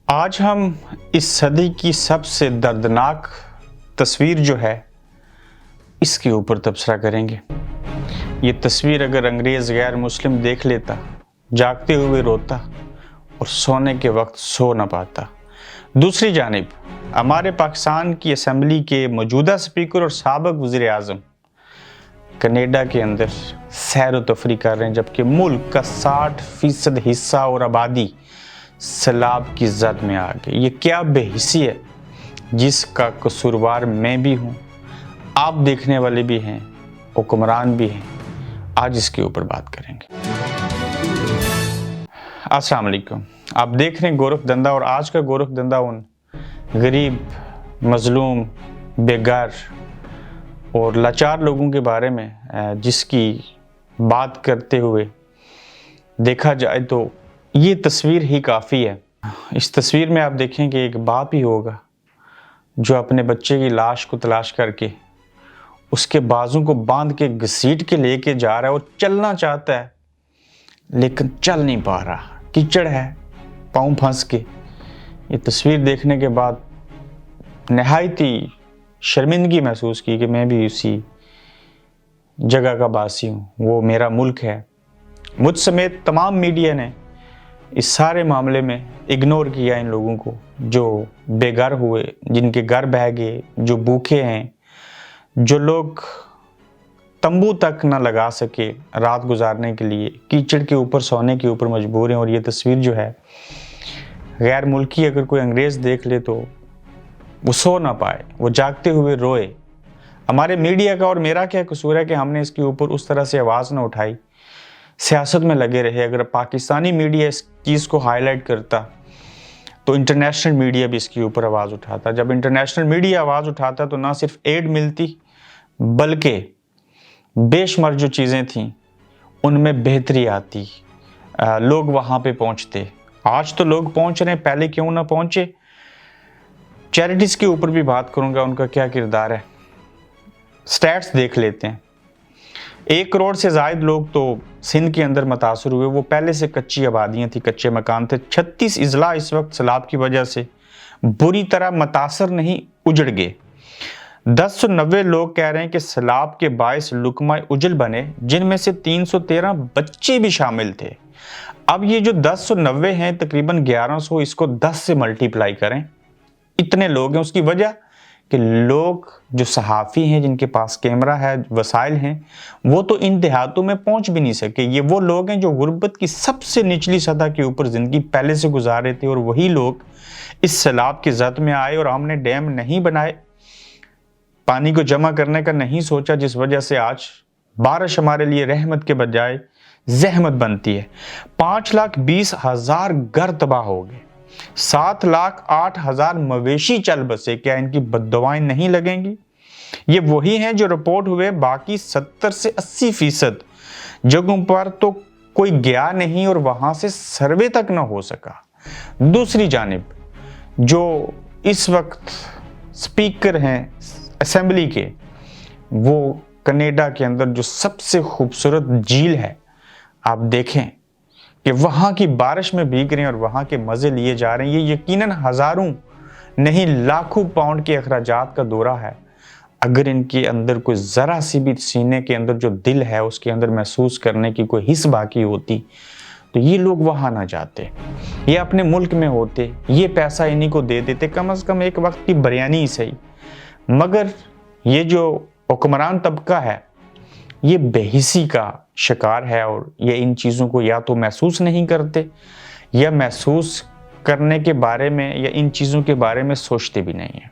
آج ہم اس صدی کی سب سے دردناک تصویر جو ہے اس کے اوپر تبصرہ کریں گے۔ یہ تصویر اگر انگریز غیر مسلم دیکھ لیتا، جاگتے ہوئے روتا اور سونے کے وقت سو نہ پاتا۔ دوسری جانب ہمارے پاکستان کی اسمبلی کے موجودہ سپیکر اور سابق وزیر اعظم کینیڈا کے اندر سیر و تفریح کر رہے ہیں، جبکہ ملک کا 60% حصہ اور آبادی سیلاب کی زد میں آ گئی۔ یہ کیا بے حسی ہے جس کا قصوروار میں بھی ہوں، آپ دیکھنے والے بھی ہیں، حکمران بھی ہیں۔ آج اس کے اوپر بات کریں گے۔ السلام علیکم، آپ دیکھ رہے ہیں گورکھ دھندا، اور آج کا گورکھ دھندا ان غریب، مظلوم، بے گھر اور لاچار لوگوں کے بارے میں جس کی بات کرتے ہوئے دیکھا جائے تو یہ تصویر ہی کافی ہے۔ اس تصویر میں آپ دیکھیں کہ ایک باپ ہی ہوگا جو اپنے بچے کی لاش کو تلاش کر کے اس کے بازوں کو باندھ کے گھسیٹ کے لے کے جا رہا ہے اور چلنا چاہتا ہے لیکن چل نہیں پا رہا، کیچڑ ہے، پاؤں پھنس کے۔ یہ تصویر دیکھنے کے بعد نہایت ہی شرمندگی محسوس کی کہ میں بھی اسی جگہ کا باسی ہوں، وہ میرا ملک ہے۔ مجھ سمیت تمام میڈیا نے اس سارے معاملے میں اگنور کیا ان لوگوں کو جو بے گھر ہوئے، جن کے گھر بہہ گئے، جو بھوکے ہیں، جو لوگ تمبو تک نہ لگا سکے رات گزارنے کے لیے، کیچڑ کے اوپر سونے کے اوپر مجبور ہیں۔ اور یہ تصویر جو ہے غیر ملکی اگر کوئی انگریز دیکھ لے تو وہ سو نہ پائے، وہ جاگتے ہوئے روئے۔ ہمارے میڈیا کا اور میرا کیا قصور ہے کہ ہم نے اس کے اوپر اس طرح سے آواز نہ اٹھائی، سیاست میں لگے رہے۔ اگر پاکستانی میڈیا اس چیز کو ہائی لائٹ کرتا تو انٹرنیشنل میڈیا بھی اس کے اوپر آواز اٹھاتا۔ جب انٹرنیشنل میڈیا آواز اٹھاتا تو نہ صرف ایڈ ملتی بلکہ بے شمار جو چیزیں تھیں ان میں بہتری آتی، لوگ وہاں پہ پہنچتے۔ آج تو لوگ پہنچ رہے ہیں، پہلے کیوں نہ پہنچے؟ چیریٹیز کے اوپر بھی بات کروں گا، ان کا کیا کردار ہے۔ سٹیٹس دیکھ لیتے ہیں۔ 1 کروڑ سے زائد لوگ تو سندھ کے اندر متاثر ہوئے، وہ پہلے سے کچی آبادیاں تھیں، کچے مکان تھے۔ 36 اضلاع اس وقت سیلاب کی وجہ سے بری طرح متاثر نہیں، اجڑ گئے۔ 1090 لوگ کہہ رہے ہیں کہ سیلاب کے باعث لقمہ اجل بنے، جن میں سے 313 بچے بھی شامل تھے۔ اب یہ جو 1090 ہیں، تقریباً 1100، اس کو 10 سے ملٹیپلائی کریں، اتنے لوگ ہیں۔ اس کی وجہ کہ لوگ جو صحافی ہیں، جن کے پاس کیمرہ ہے، وسائل ہیں، وہ تو ان دیہاتوں میں پہنچ بھی نہیں سکے۔ یہ وہ لوگ ہیں جو غربت کی سب سے نچلی سطح کے اوپر زندگی پہلے سے گزار رہے تھے، اور وہی لوگ اس سیلاب کی زد میں آئے، اور ہم نے ڈیم نہیں بنائے، پانی کو جمع کرنے کا نہیں سوچا، جس وجہ سے آج بارش ہمارے لیے رحمت کے بجائے زحمت بنتی ہے۔ 5,20,000 گھر تباہ ہو گئے، 7,08,000 مویشی چل بسے۔ کیا ان کی بد دعائیں نہیں لگیں گی؟ یہ وہی ہیں جو رپورٹ ہوئے، باقی 70 سے 80% جگہوں پر تو کوئی گیا نہیں اور وہاں سے سروے تک نہ ہو سکا۔ دوسری جانب جو اس وقت سپیکر ہیں اسمبلی کے، وہ کینیڈا کے اندر جو سب سے خوبصورت جھیل ہے، آپ دیکھیں کہ وہاں کی بارش میں بھیگ رہے ہیں اور وہاں کے مزے لیے جا رہے ہیں۔ یہ یقیناً ہزاروں نہیں لاکھوں پاؤنڈ کے اخراجات کا دورہ ہے۔ اگر ان کے اندر کوئی ذرا سی بھی سینے کے اندر جو دل ہے اس کے اندر محسوس کرنے کی کوئی حس باقی ہوتی تو یہ لوگ وہاں نہ جاتے، یہ اپنے ملک میں ہوتے، یہ پیسہ انہی کو دے دیتے، کم از کم ایک وقت کی بریانی ہی صحیح۔ مگر یہ جو حکمران طبقہ ہے یہ بے حسی کا شکار ہے، اور یہ ان چیزوں کو یا تو محسوس نہیں کرتے یا محسوس کرنے کے بارے میں یا ان چیزوں کے بارے میں سوچتے بھی نہیں ہیں۔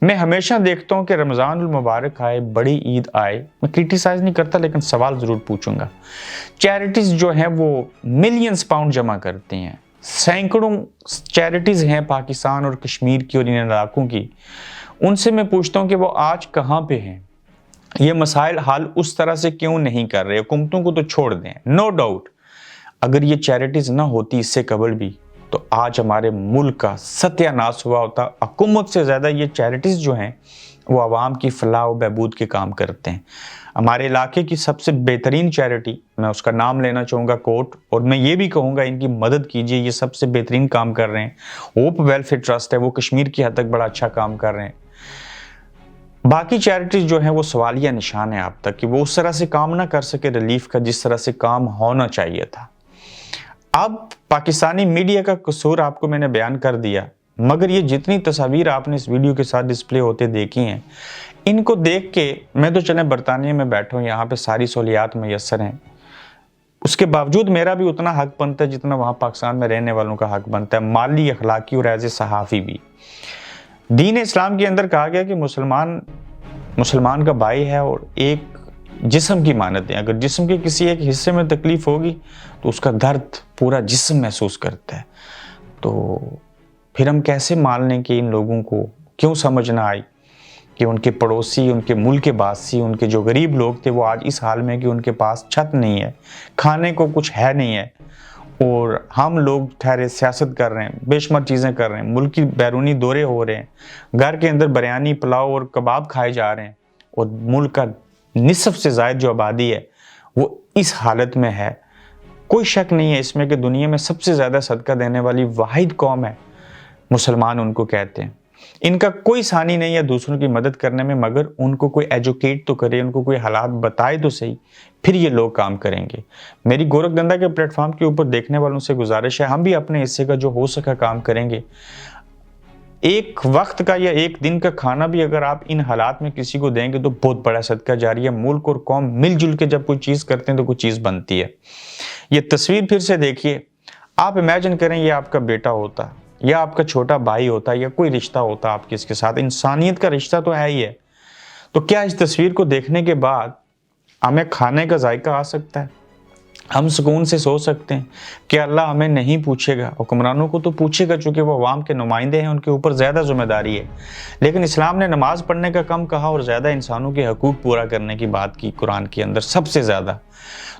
میں ہمیشہ دیکھتا ہوں کہ رمضان المبارک آئے، بڑی عید آئے، میں کرٹیسائز نہیں کرتا لیکن سوال ضرور پوچھوں گا۔ چیریٹیز جو ہیں وہ ملینز پاؤنڈ جمع کرتی ہیں، سینکڑوں چیریٹیز ہیں پاکستان اور کشمیر کی اور ان علاقوں کی۔ ان سے میں پوچھتا ہوں کہ وہ آج کہاں پہ ہیں؟ یہ مسائل حل اس طرح سے کیوں نہیں کر رہے؟ حکومتوں کو تو چھوڑ دیں، نو ڈاؤٹ اگر یہ چیریٹیز نہ ہوتی اس سے قبل بھی تو آج ہمارے ملک کا ستیہ ناش ہوا ہوتا۔ حکومت سے زیادہ یہ چیریٹیز جو ہیں وہ عوام کی فلاح و بہبود کے کام کرتے ہیں. ہمارے علاقے کی سب سے بہترین چیریٹی، میں اس کا نام لینا چاہوں گا کوٹ، اور میں یہ بھی کہوں گا ان کی مدد کیجئے، یہ سب سے بہترین کام کر رہے ہیں. ہوپ ویلفیئر ٹرسٹ ہے، وہ کشمیر کی حد تک بڑا اچھا کام کر رہے ہیں. باقی چیریٹیز جو ہیں وہ سوالیہ نشان ہیں آپ تک کہ وہ اس طرح سے کام نہ کر سکے ریلیف کا جس طرح سے کام ہونا چاہیے تھا. اب پاکستانی میڈیا کا قصور آپ کو میں نے بیان کر دیا، مگر یہ جتنی تصاویر آپ نے اس ویڈیو کے ساتھ ڈسپلے ہوتے دیکھی ہیں، ان کو دیکھ کے میں تو چلیں برطانیہ میں بیٹھا ہوں، یہاں پہ ساری سہولیات میسر ہیں، اس کے باوجود میرا بھی اتنا حق بنتا ہے جتنا وہاں پاکستان میں رہنے والوں کا حق بنتا ہے، مالی، اخلاقی اور ایز اے صحافی بھی. دین اسلام کے اندر کہا گیا کہ مسلمان کا بھائی ہے اور ایک جسم کی مانند ہے. اگر جسم کے کسی ایک حصے میں تکلیف ہوگی تو اس کا درد پورا جسم محسوس کرتا ہے. تو پھر ہم کیسے مان لیں کہ ان لوگوں کو کیوں سمجھ نہ آئی کہ ان کے پڑوسی، ان کے ملک کے باسی، ان کے جو غریب لوگ تھے وہ آج اس حال میں کہ ان کے پاس چھت نہیں ہے، کھانے کو کچھ ہے نہیں ہے، اور ہم لوگ ٹھہرے سیاست کر رہے ہیں، بے شمار چیزیں کر رہے ہیں، ملک کی بیرونی دورے ہو رہے ہیں، گھر کے اندر بریانی، پلاؤ اور کباب کھائے جا رہے ہیں، اور ملک کا نصف سے زائد جو آبادی ہے وہ اس حالت میں ہے. کوئی شک نہیں ہے اس میں کہ دنیا میں سب سے زیادہ صدقہ دینے والی واحد قوم ہے مسلمان، ان کو کہتے ہیں. ان کا کوئی ثانی نہیں ہے دوسروں کی مدد کرنے میں، مگر ان کو کوئی ایجوکیٹ تو کرے، ان کو کوئی حالات بتائے تو صحیح، پھر یہ لوگ کام کریں گے. میری گورکھ دندا کے پلیٹ فارم کے اوپر دیکھنے والوں سے گزارش ہے، ہم بھی اپنے حصے کا جو ہو سکا کام کریں گے. ایک وقت کا یا ایک دن کا کھانا بھی اگر آپ ان حالات میں کسی کو دیں گے تو بہت بڑا صدقہ جاریہ. ملک اور قوم مل جل کے جب کوئی چیز کرتے ہیں تو کوئی چیز بنتی ہے. یہ تصویر پھر سے دیکھیے، آپ امیجن کریں یہ آپ کا بیٹا ہوتا یا آپ کا چھوٹا بھائی ہوتا یا کوئی رشتہ ہوتا آپ کے اس کے ساتھ، انسانیت کا رشتہ تو ہے ہی ہے. تو کیا اس تصویر کو دیکھنے کے بعد ہمیں کھانے کا ذائقہ آ سکتا ہے؟ ہم سکون سے سو سکتے ہیں کہ اللہ ہمیں نہیں پوچھے گا؟ حکمرانوں کو تو پوچھے گا چونکہ وہ عوام کے نمائندے ہیں، ان کے اوپر زیادہ ذمہ داری ہے. لیکن اسلام نے نماز پڑھنے کا کم کہا اور زیادہ انسانوں کے حقوق پورا کرنے کی بات کی قرآن کے اندر، سب سے زیادہ.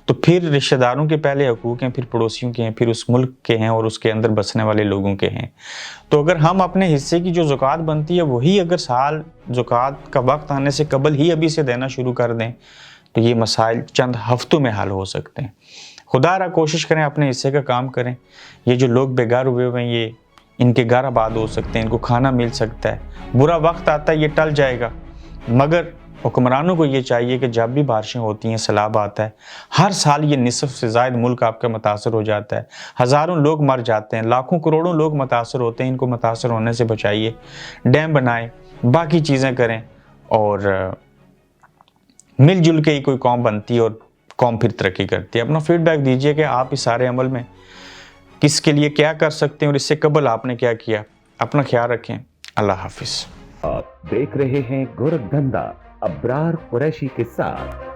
تو پھر رشتہ داروں کے پہلے حقوق ہیں، پھر پڑوسیوں کے ہیں، پھر اس ملک کے ہیں اور اس کے اندر بسنے والے لوگوں کے ہیں. تو اگر ہم اپنے حصے کی جو زکوٰۃ بنتی ہے وہی اگر سال زکوٰۃ کا وقت آنے سے قبل ہی ابھی سے دینا شروع کر دیں تو یہ مسائل چند ہفتوں میں حل ہو سکتے ہیں. خدا را کوشش کریں اپنے حصے کا کام کریں. یہ جو لوگ بے گھر ہوئے ہوئے ہیں، یہ ان کے گھر آباد ہو سکتے ہیں، ان کو کھانا مل سکتا ہے. برا وقت آتا ہے یہ ٹل جائے گا، مگر حکمرانوں کو یہ چاہیے کہ جب بھی بارشیں ہوتی ہیں، سیلاب آتا ہے، ہر سال یہ نصف سے زائد ملک آپ کا متاثر ہو جاتا ہے، ہزاروں لوگ مر جاتے ہیں، لاکھوں کروڑوں لوگ متاثر ہوتے ہیں. ان کو متاثر ہونے سے بچائیے، ڈیم بنائیں، باقی چیزیں کریں، اور مل جل کے ہی کوئی قوم بنتی ہے اور قوم پھر ترقی کرتی ہے. اپنا فیڈ بیک دیجئے کہ آپ اس سارے عمل میں کس کے لیے کیا کر سکتے ہیں اور اس سے قبل آپ نے کیا کیا. اپنا خیال رکھیں. اللہ حافظ. آپ دیکھ رہے ہیں گورکھ دھندا ابرار قریشی کے ساتھ.